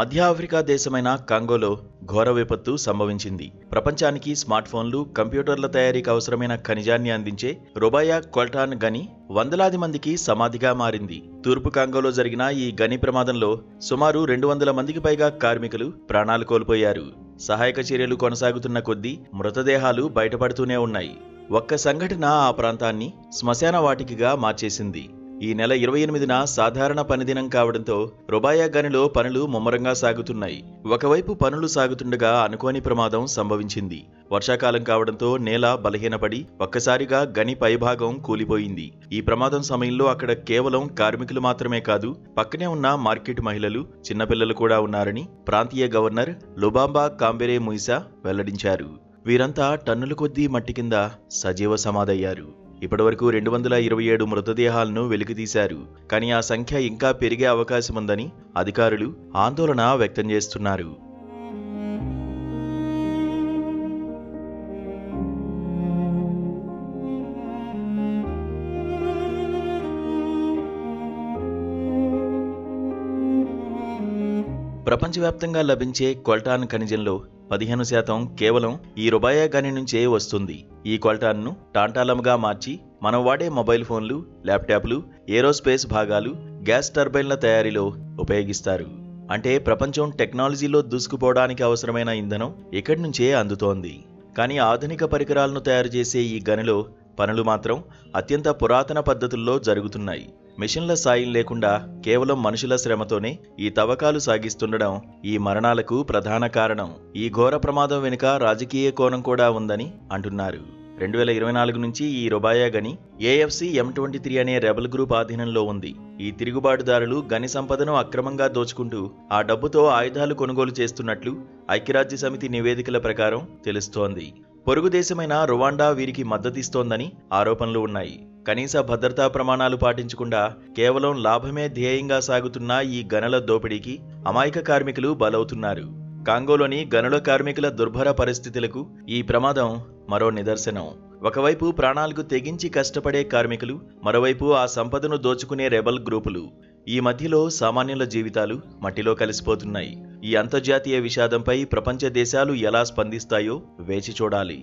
మధ్య ఆఫ్రికా దేశమైన కాంగోలో ఘోర విపత్తు సంభవించింది. ప్రపంచానికి స్మార్ట్ ఫోన్లు, కంప్యూటర్ల తయారీకి అవసరమైన ఖనిజాన్ని అందించే రుబాయా కొల్టాన్ గని వందలాది మందికి సమాధిగా మారింది. తూర్పు కాంగోలో జరిగిన ఈ గని ప్రమాదంలో సుమారు 200 మందికి పైగా కార్మికులు ప్రాణాలు కోల్పోయారు. సహాయక చర్యలు కొనసాగుతున్న కొద్దీ మృతదేహాలు బయటపడుతూనే ఉన్నాయి. ఒక్క సంఘటన ఆ ప్రాంతాన్ని శ్మశాన వాటికగా మార్చేసింది. ఈ నెల 28న సాధారణ పనిదినం కావడంతో రుబాయా గనిలో పనులు ముమ్మరంగా సాగుతున్నాయి. ఒకవైపు పనులు సాగుతుండగా అనుకోని ప్రమాదం సంభవించింది. వర్షాకాలం కావడంతో నేల బలహీనపడి ఒక్కసారిగా గని పైభాగం కూలిపోయింది. ఈ ప్రమాదం సమయంలో అక్కడ కేవలం కార్మికులు మాత్రమే కాదు, పక్కనే ఉన్న మార్కెట్ మహిళలు, చిన్నపిల్లలు కూడా ఉన్నారని ప్రాంతీయ గవర్నర్ లుబాంబా కాంబెరే ముయిసా వెల్లడించారు. వీరంతా టన్నుల కొద్దీ మట్టి కింద సజీవ సమాధయ్యారు. ఇప్పటివరకు 227 మృతదేహాలను వెలికితీశారు. కానీ ఆ సంఖ్య ఇంకా పెరిగే అవకాశముందని అధికారులు ఆందోళన వ్యక్తం చేస్తున్నారు. ప్రపంచవ్యాప్తంగా లభించే కొల్టాన్ ఖనిజంలో 15% కేవలం ఈ రుబాయా గని నుంచే వస్తుంది. ఈ కొల్టాన్ను టాంటాలంగా మార్చి మనం వాడే మొబైల్ ఫోన్లు, ల్యాప్టాప్లు, ఏరోస్పేస్ భాగాలు, గ్యాస్ టర్బైన్ల తయారీలో ఉపయోగిస్తారు. అంటే ప్రపంచం టెక్నాలజీలో దూసుకుపోవడానికి అవసరమైన ఇంధనం ఇక్కడి నుంచే అందుతోంది. కానీ ఆధునిక పరికరాలను తయారు చేసే ఈ గనిలో పనులు మాత్రం అత్యంత పురాతన పద్ధతుల్లో జరుగుతున్నాయి. మిషన్ల సాయం లేకుండా కేవలం మనుషుల శ్రమతోనే ఈ తవ్వకాలు సాగిస్తుండడం ఈ మరణాలకు ప్రధాన కారణం. ఈ ఘోర ప్రమాదం వెనుక రాజకీయ కోణం కూడా ఉందని అంటున్నారు. 2024 నుంచి ఈ రుబాయా గని AFC M23 అనే రెబల్ గ్రూప్ ఆధీనంలో ఉంది. ఈ తిరుగుబాటుదారులు గని సంపదను అక్రమంగా దోచుకుంటూ ఆ డబ్బుతో ఆయుధాలు కొనుగోలు చేస్తున్నట్లు ఐక్యరాజ్య సమితి నివేదికల ప్రకారం తెలుస్తోంది. పొరుగు దేశమైన రువాండా వీరికి మద్దతిస్తోందని ఆరోపణలు ఉన్నాయి. కనీస భద్రతా ప్రమాణాలు పాటించకుండా కేవలం లాభమే ధ్యేయంగా సాగుతున్న ఈ గనుల దోపిడీకి అమాయక కార్మికులు బలవుతున్నారు. కాంగోలోని గనుల కార్మికుల దుర్భర పరిస్థితులకు ఈ ప్రమాదం మరో నిదర్శనం. ఒకవైపు ప్రాణాలకు తెగించి కష్టపడే కార్మికులు, మరోవైపు ఆ సంపదను దోచుకునే రెబల్ గ్రూపులు. ఈ మధ్యలో సామాన్యుల జీవితాలు మట్టిలో కలిసిపోతున్నాయి. ఈ అంతర్జాతీయ విషాదంపై ప్రపంచ దేశాలు ఎలా స్పందిస్తాయో వేచి చూడాలి.